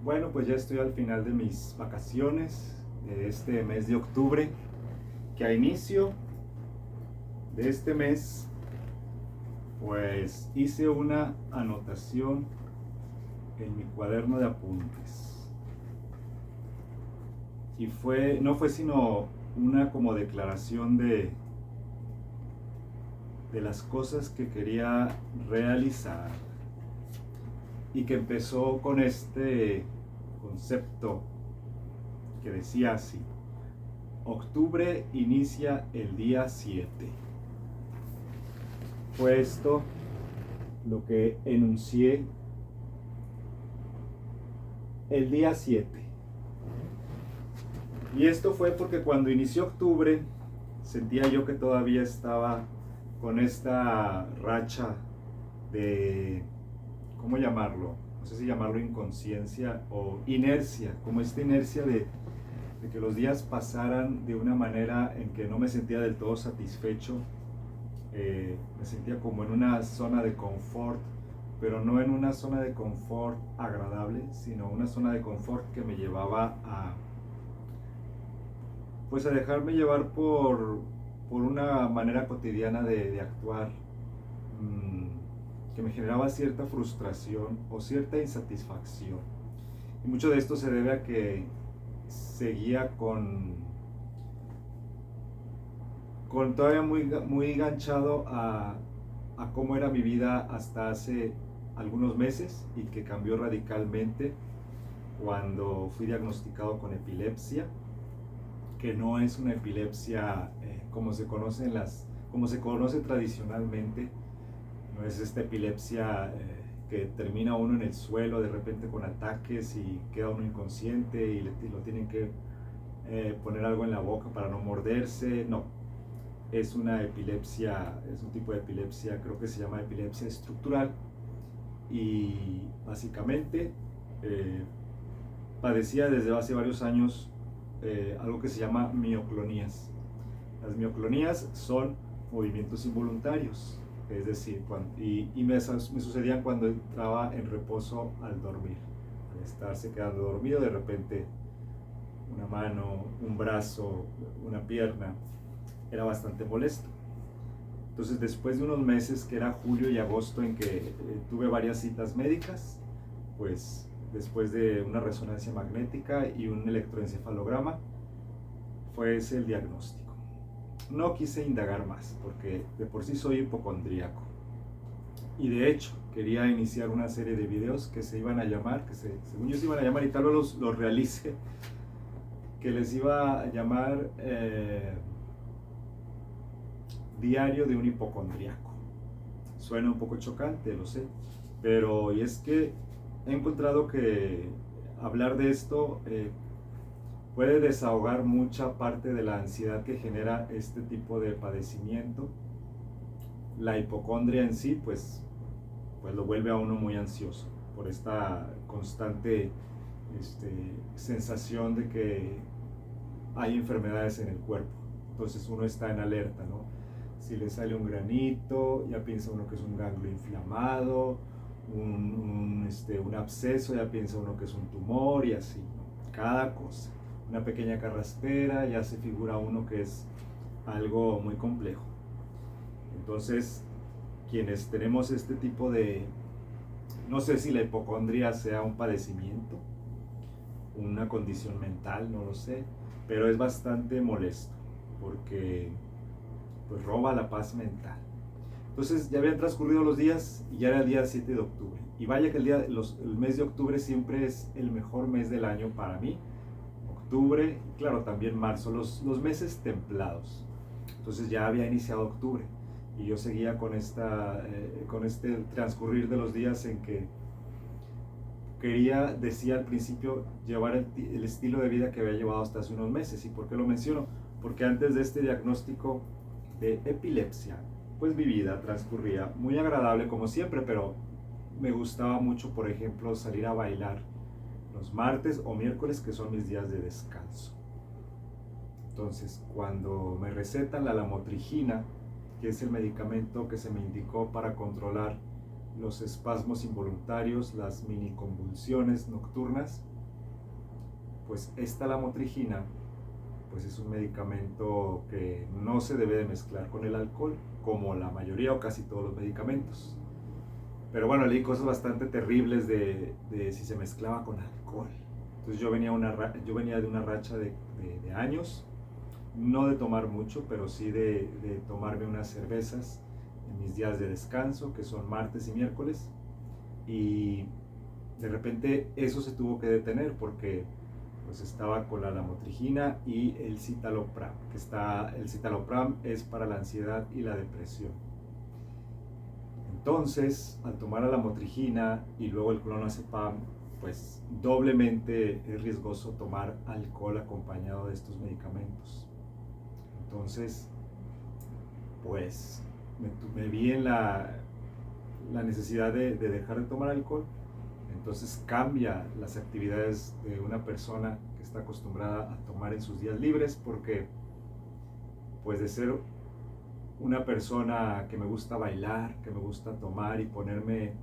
Bueno, pues ya estoy al final de mis vacaciones de este mes de octubre, que a inicio de este mes pues hice una anotación en mi cuaderno de apuntes y no fue sino una como declaración de las cosas que quería realizar y que empezó con este concepto que decía así: octubre inicia el día 7. Fue esto lo que enuncié el día 7. Y esto fue porque cuando inició octubre sentía yo que todavía estaba con esta racha de, ¿cómo llamarlo? No sé si llamarlo inconsciencia o inercia, como esta inercia de que los días pasaran de una manera en que no me sentía del todo satisfecho. Me sentía como en una zona de confort, pero no en una zona de confort agradable, sino una zona de confort que me llevaba pues a dejarme llevar por una manera cotidiana de actuar, que me generaba cierta frustración o cierta insatisfacción. Y mucho de esto se debe a que seguía con todavía muy enganchado a cómo era mi vida hasta hace algunos meses, y que cambió radicalmente cuando fui diagnosticado con epilepsia, que no es una epilepsia como como se conoce tradicionalmente. No es esta epilepsia que termina uno en el suelo de repente con ataques y queda uno inconsciente y lo tienen que poner algo en la boca para no morderse. No, es una epilepsia, es un tipo de epilepsia, creo que se llama epilepsia estructural, y básicamente eh, padecía desde hace varios años algo que se llama mioclonías. Las mioclonías son movimientos involuntarios, es decir, me sucedían cuando entraba en reposo al dormir, al estarse quedando dormido, de repente una mano, un brazo, una pierna, era bastante molesto. Entonces, después de unos meses, que era julio y agosto, en que tuve varias citas médicas, pues después de una resonancia magnética y un electroencefalograma, fue ese el diagnóstico. No quise indagar más porque de por sí soy hipocondríaco, y de hecho quería iniciar una serie de videos que se iban a llamar, según yo se iban a llamar, y tal vez los realice, que les iba a llamar Diario de un hipocondríaco. Suena un poco chocante, lo sé, pero y es que he encontrado que hablar de esto puede desahogar mucha parte de la ansiedad que genera este tipo de padecimiento. La hipocondria en sí, pues lo vuelve a uno muy ansioso por esta constante sensación de que hay enfermedades en el cuerpo. Entonces uno está en alerta, ¿no? Si le sale un granito, ya piensa uno que es un ganglio inflamado, un absceso, ya piensa uno que es un tumor, y así, ¿no? Cada cosa. Una pequeña carraspera, ya se figura uno que es algo muy complejo. Entonces, quienes tenemos este tipo de, no sé si la hipocondria sea un padecimiento, una condición mental, no lo sé, pero es bastante molesto porque pues roba la paz mental. Entonces ya habían transcurrido los días y ya era el día 7 de octubre. Y vaya que el mes de octubre siempre es el mejor mes del año para mí. Octubre, claro, también marzo, los meses templados. Entonces ya había iniciado octubre y yo seguía con este transcurrir de los días en que decía al principio, llevar el estilo de vida que había llevado hasta hace unos meses. ¿Y por qué lo menciono? Porque antes de este diagnóstico de epilepsia, pues mi vida transcurría muy agradable como siempre, pero me gustaba mucho, por ejemplo, salir a bailar los martes o miércoles, que son mis días de descanso. Entonces, cuando me recetan la lamotrigina, que es el medicamento que se me indicó para controlar los espasmos involuntarios, las mini convulsiones nocturnas, pues esta lamotrigina pues es un medicamento que no se debe de mezclar con el alcohol, como la mayoría o casi todos los medicamentos. Pero bueno, leí cosas bastante terribles de si se mezclaba con alcohol. Entonces yo venía de una racha de años, no de tomar mucho, pero sí de tomarme unas cervezas en mis días de descanso, que son martes y miércoles. Y de repente eso se tuvo que detener porque pues estaba con la lamotrigina y el citalopram, el citalopram es para la ansiedad y la depresión. Entonces, al tomar la lamotrigina y luego el clonazepam, pues doblemente es riesgoso tomar alcohol acompañado de estos medicamentos. Entonces, pues me vi en la necesidad de dejar de tomar alcohol. Entonces cambia las actividades de una persona que está acostumbrada a tomar en sus días libres, porque pues de ser una persona que me gusta bailar, que me gusta tomar y ponerme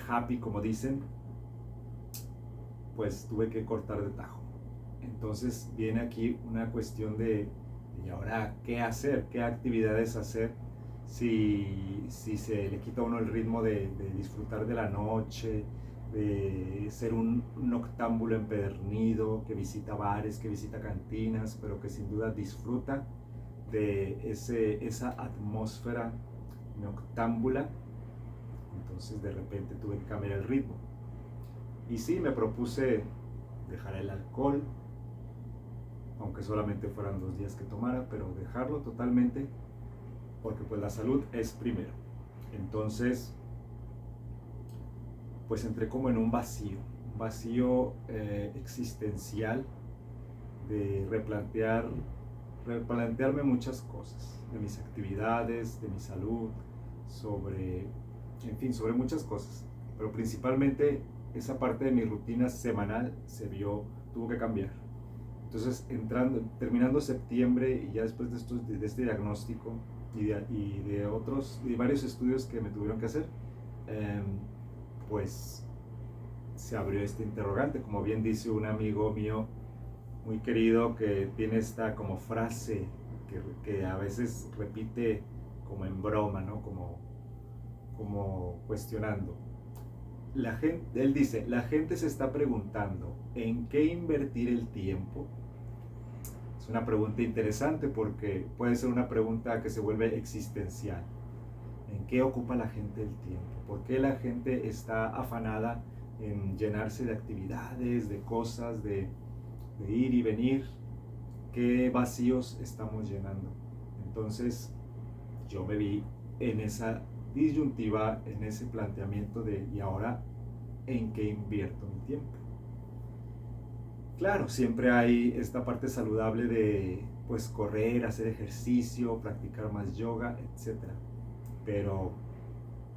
happy, como dicen, pues tuve que cortar de tajo. Entonces viene aquí una cuestión ¿y ahora qué hacer? ¿Qué actividades hacer? Si se le quita a uno el ritmo de disfrutar de la noche, de ser un noctámbulo empedernido, que visita bares, que visita cantinas, pero que sin duda disfruta de esa atmósfera noctámbula. Entonces de repente tuve que cambiar el ritmo. Y sí, me propuse dejar el alcohol, aunque solamente fueran 2 días que tomara, pero dejarlo totalmente, porque pues la salud es primero. Entonces, pues entré como en un vacío existencial, de replantearme muchas cosas, de mis actividades, de mi salud, sobre muchas cosas, pero principalmente esa parte de mi rutina semanal tuvo que cambiar. Entonces, terminando septiembre y ya después de este diagnóstico y de varios estudios que me tuvieron que hacer, pues se abrió este interrogante. Como bien dice un amigo mío muy querido, que tiene esta como frase que a veces repite como en broma, ¿no? Como cuestionando. Él dice, la gente se está preguntando ¿en qué invertir el tiempo? Es una pregunta interesante porque puede ser una pregunta que se vuelve existencial. ¿En qué ocupa la gente el tiempo? ¿Por qué la gente está afanada en llenarse de actividades, de cosas, de ir y venir? ¿Qué vacíos estamos llenando? Entonces yo me vi en esa disyuntiva, en ese planteamiento de ¿y ahora en qué invierto mi tiempo? Claro, siempre hay esta parte saludable de pues correr, hacer ejercicio, practicar más yoga, etc. Pero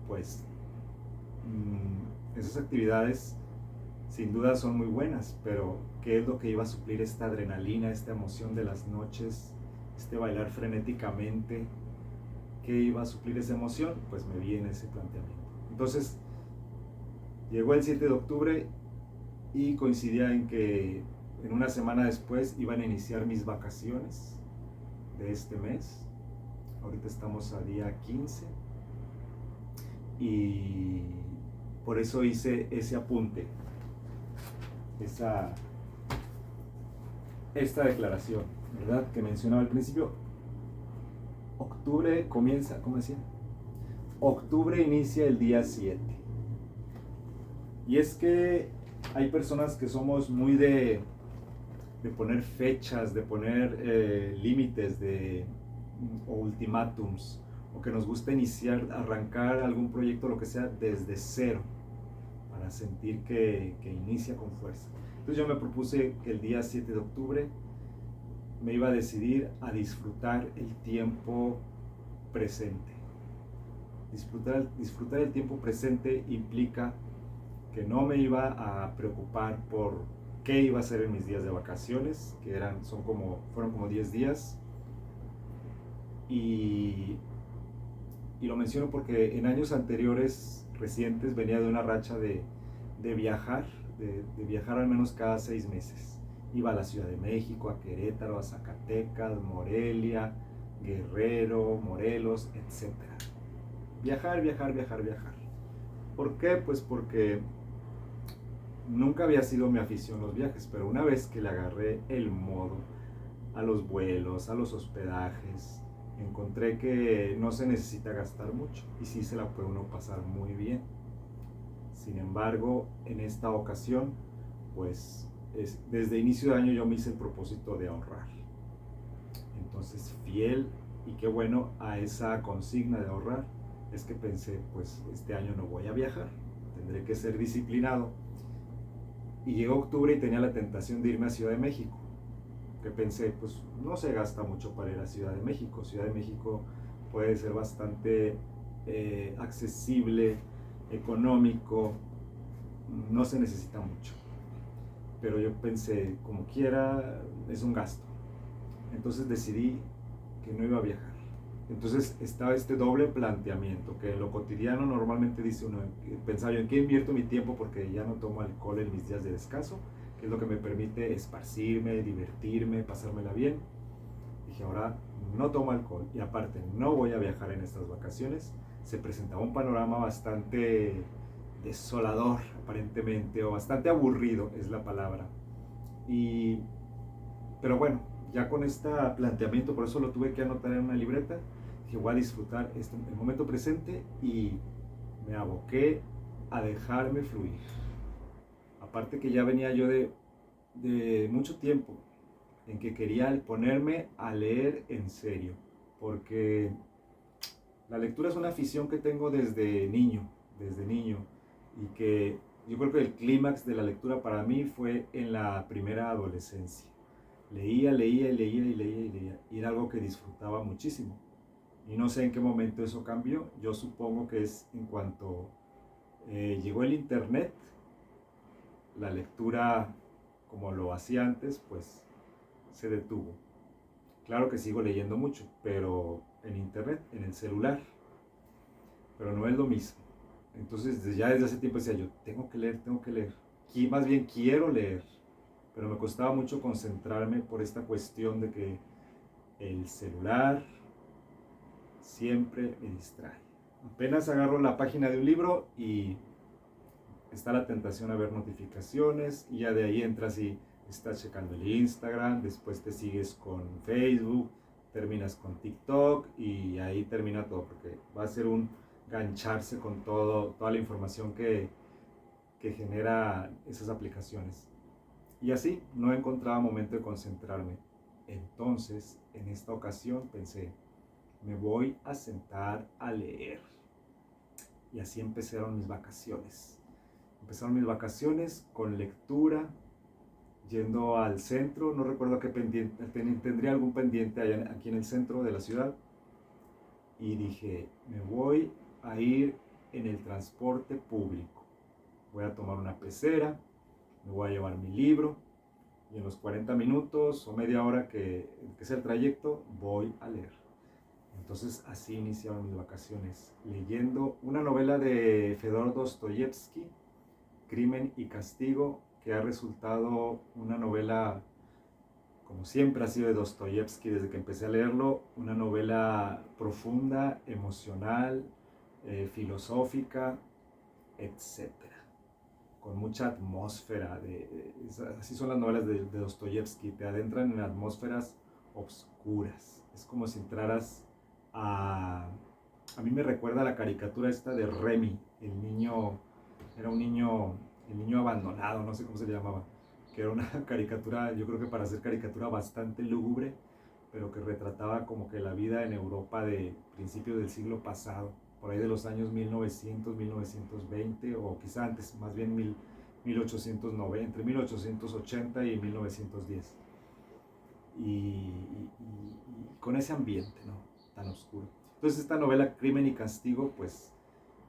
pues esas actividades sin duda son muy buenas, pero ¿qué es lo que iba a suplir esta adrenalina, esta emoción de las noches, este bailar frenéticamente? ¿Qué iba a suplir esa emoción? Pues me vi en ese planteamiento. Entonces, llegó el 7 de octubre y coincidía en que en una semana después iban a iniciar mis vacaciones de este mes. Ahorita estamos a día 15 y por eso hice ese apunte, esta declaración, ¿verdad? Que mencionaba al principio. Octubre comienza, ¿cómo decía? Octubre inicia el día 7. Y es que hay personas que somos muy de poner fechas, de poner límites o ultimátums, o que nos gusta arrancar algún proyecto, lo que sea, desde cero, para sentir que inicia con fuerza. Entonces yo me propuse que el día 7 de octubre me iba a decidir a disfrutar el tiempo presente. Disfrutar el tiempo presente implica que no me iba a preocupar por qué iba a hacer en mis días de vacaciones, que fueron como 10 días. Y lo menciono porque en años anteriores, recientes, venía de una racha de viajar de viajar al menos cada 6 meses. Iba a la Ciudad de México, a Querétaro, a Zacatecas, Morelia, Guerrero, Morelos, etc. Viajar, viajar, viajar, viajar. ¿Por qué? Pues porque nunca había sido mi afición los viajes, pero una vez que le agarré el modo a los vuelos, a los hospedajes, encontré que no se necesita gastar mucho y sí se la puede uno pasar muy bien. Sin embargo, en esta ocasión, pues desde inicio de año yo me hice el propósito de ahorrar. Entonces, fiel y qué bueno a esa consigna de ahorrar, es que pensé, pues este año no voy a viajar, tendré que ser disciplinado. Y llegó octubre y tenía la tentación de irme a Ciudad de México, que pensé, pues no se gasta mucho para ir a Ciudad de México. Ciudad de México puede ser bastante accesible, económico, no se necesita mucho. Pero yo pensé, como quiera, es un gasto. Entonces decidí que no iba a viajar. Entonces estaba este doble planteamiento, que en lo cotidiano normalmente dice uno, pensaba yo, ¿en qué invierto mi tiempo? Porque ya no tomo alcohol en mis días de descanso, que es lo que me permite esparcirme, divertirme, pasármela bien. Dije, ahora no tomo alcohol y aparte no voy a viajar en estas vacaciones. Se presentaba un panorama bastante desolador, aparentemente, o bastante aburrido es la palabra. Pero bueno, ya con este planteamiento, por eso lo tuve que anotar en una libreta, que voy a disfrutar el momento presente y me aboqué a dejarme fluir. Aparte que ya venía yo de mucho tiempo en que quería ponerme a leer en serio, porque la lectura es una afición que tengo desde niño, y que yo creo que el clímax de la lectura para mí fue en la primera adolescencia. Leía, leía y leía y leía y leía, y era algo que disfrutaba muchísimo. Y no sé en qué momento eso cambió. Yo supongo que es en cuanto llegó el internet, la lectura como lo hacía antes, pues se detuvo. Claro que sigo leyendo mucho, pero en internet, en el celular, pero no es lo mismo. Entonces ya desde hace tiempo decía yo, tengo que leer, y más bien quiero leer, pero me costaba mucho concentrarme por esta cuestión de que el celular siempre me distrae. Apenas agarro la página de un libro y está la tentación a ver notificaciones, y ya de ahí entras y estás checando el Instagram, después te sigues con Facebook, terminas con TikTok y ahí termina todo, porque va a ser un gancharse con toda la información que genera esas aplicaciones. Y así no encontraba momento de concentrarme. Entonces, en esta ocasión pensé, me voy a sentar a leer. Y así empezaron mis vacaciones. Empezaron mis vacaciones con lectura, yendo al centro, no recuerdo qué pendiente, tendría algún pendiente aquí en el centro de la ciudad. Y dije, me voy a ir en el transporte público. Voy a tomar una pecera, me voy a llevar mi libro y en los 40 minutos o media hora que es el trayecto, voy a leer. Entonces así iniciaron mis vacaciones, leyendo una novela de Fedor Dostoyevsky, Crimen y Castigo, que ha resultado una novela, como siempre ha sido de Dostoyevsky desde que empecé a leerlo, una novela profunda, emocional, filosófica, etcétera, con mucha atmósfera. Así son las novelas de Dostoyevsky, te adentran en atmósferas obscuras. Es como si entraras a mí me recuerda la caricatura esta de Remy, el niño abandonado, no sé cómo se le llamaba, que era una caricatura, yo creo que para hacer caricatura bastante lúgubre, pero que retrataba como que la vida en Europa de principios del siglo pasado, por ahí de los años 1900, 1920, o quizá antes, más bien 1890, entre 1880 y 1910. Y con ese ambiente, ¿no?, tan oscuro. Entonces esta novela Crimen y Castigo, pues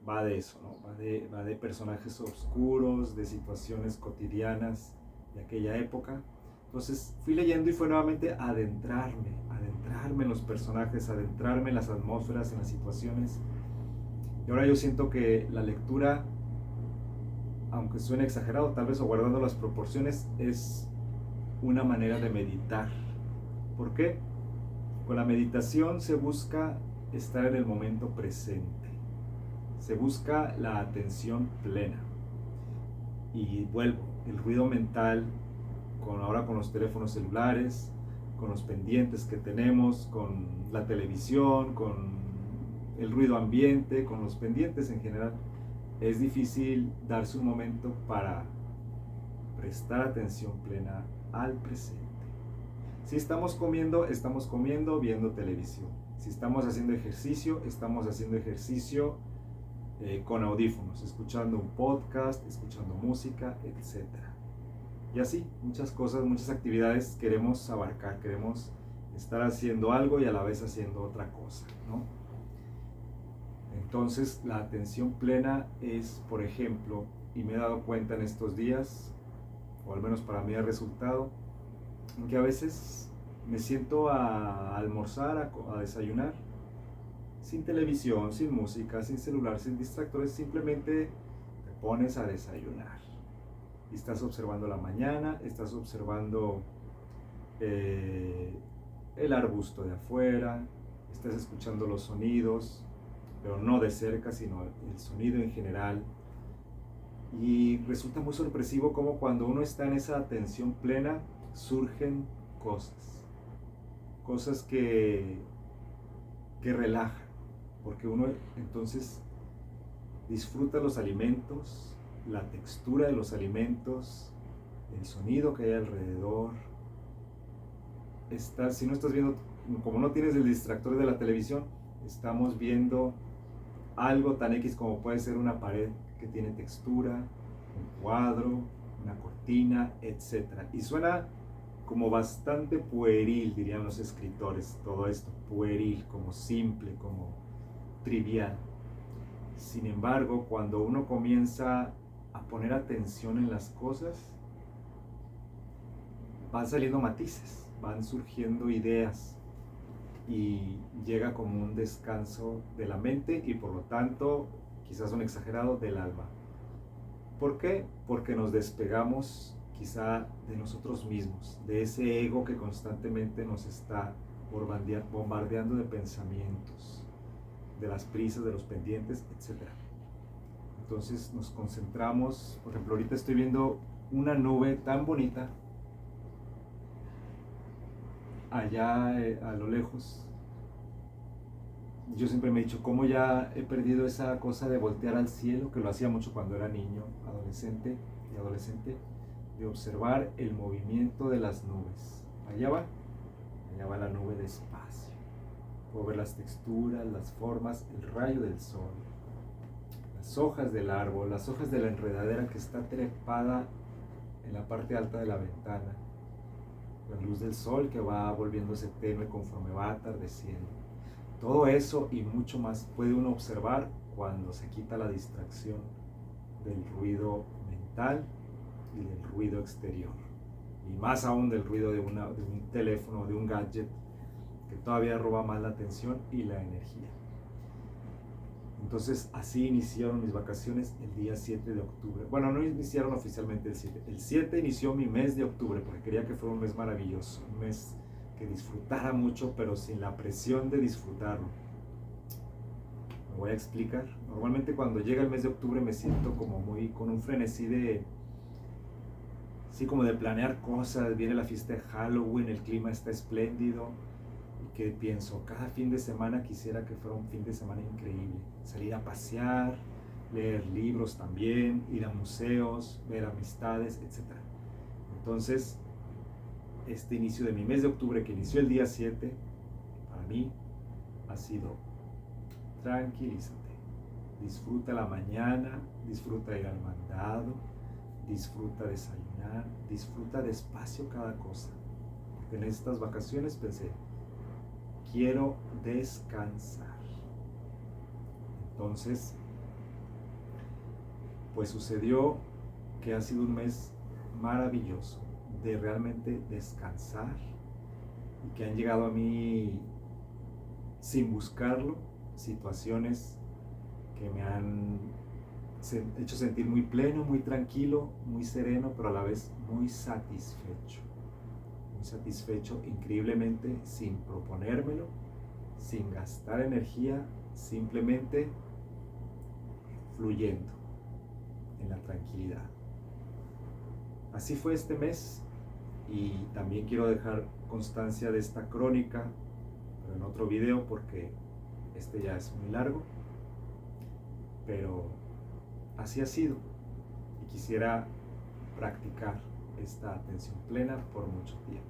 va de eso, ¿no? Va de personajes oscuros, de situaciones cotidianas de aquella época. Entonces fui leyendo y fue nuevamente adentrarme en los personajes, adentrarme en las atmósferas, en las situaciones. Y ahora yo siento que la lectura aunque suene exagerado tal vez o guardando las proporciones, es una manera de meditar. ¿Por qué? Con la meditación se busca estar en el momento presente, se busca la atención plena. Y vuelvo, el ruido mental, ahora con los teléfonos celulares, con los pendientes que tenemos, con la televisión, con el ruido ambiente, con los pendientes en general, es difícil darse un momento para prestar atención plena al presente. Si estamos comiendo viendo televisión. Si estamos haciendo ejercicio, estamos haciendo ejercicio con audífonos, escuchando un podcast, escuchando música, etc. Y así, muchas cosas, muchas actividades queremos abarcar, queremos estar haciendo algo y a la vez haciendo otra cosa, ¿no? Entonces, la atención plena es, por ejemplo, y me he dado cuenta en estos días, o al menos para mí ha resultado, en que a veces me siento a almorzar, a desayunar, sin televisión, sin música, sin celular, sin distractores, simplemente te pones a desayunar. Y estás observando la mañana, estás observando el arbusto de afuera, estás escuchando los sonidos, pero no de cerca, sino el sonido en general. Y resulta muy sorpresivo cómo cuando uno está en esa atención plena, surgen cosas que relajan, porque uno entonces disfruta los alimentos, la textura de los alimentos, el sonido que hay alrededor. Si no estás viendo, como no tienes el distractor de la televisión, estamos viendo algo tan X como puede ser una pared que tiene textura, un cuadro, una cortina, etc. Y suena como bastante pueril, dirían los escritores, todo esto, pueril, como simple, como trivial. Sin embargo, cuando uno comienza a poner atención en las cosas, van saliendo matices, van surgiendo ideas y llega como un descanso de la mente y por lo tanto, quizás un exagerado, del alma. ¿Por qué? Porque nos despegamos quizá de nosotros mismos, de ese ego que constantemente nos está bombardeando de pensamientos, de las prisas, de los pendientes, etc. Entonces nos concentramos. Por ejemplo, ahorita estoy viendo una nube tan bonita allá a lo lejos. Yo siempre me he dicho cómo ya he perdido esa cosa de voltear al cielo, que lo hacía mucho cuando era niño, adolescente, de observar el movimiento de las nubes. Allá va la nube despacio. Puedo ver las texturas, las formas, el rayo del sol, las hojas del árbol, las hojas de la enredadera que está trepada en la parte alta de la ventana, la luz del sol que va volviéndose tenue conforme va atardeciendo. Todo eso y mucho más puede uno observar cuando se quita la distracción del ruido mental y del ruido exterior, y más aún del ruido de un teléfono, de un gadget que todavía roba más la atención y la energía. Entonces así iniciaron mis vacaciones el día 7 de octubre. Bueno, no iniciaron oficialmente el 7. El 7 inició mi mes de octubre porque quería que fuera un mes maravilloso, un mes que disfrutara mucho, pero sin la presión de disfrutarlo. Me voy a explicar. Normalmente cuando llega el mes de octubre me siento como muy con un frenesí como de planear cosas. Viene la fiesta de Halloween, el clima está espléndido. Que pienso, cada fin de semana quisiera que fuera un fin de semana increíble, salir a pasear, leer libros también, ir a museos, ver amistades, etc. Entonces, este inicio de mi mes de octubre, que inició el día 7, para mí ha sido tranquilízate, disfruta la mañana, disfruta ir al mandado, disfruta desayunar, disfruta despacio cada cosa, porque en estas vacaciones pensé, quiero descansar. Entonces, pues sucedió que ha sido un mes maravilloso de realmente descansar y que han llegado a mí sin buscarlo situaciones que me han hecho sentir muy pleno, muy tranquilo, muy sereno, pero a la vez muy satisfecho increíblemente, sin proponérmelo, sin gastar energía, simplemente fluyendo en la tranquilidad. Así fue este mes, y también quiero dejar constancia de esta crónica, pero en otro video porque este ya es muy largo, pero así ha sido, y quisiera practicar esta atención plena por mucho tiempo.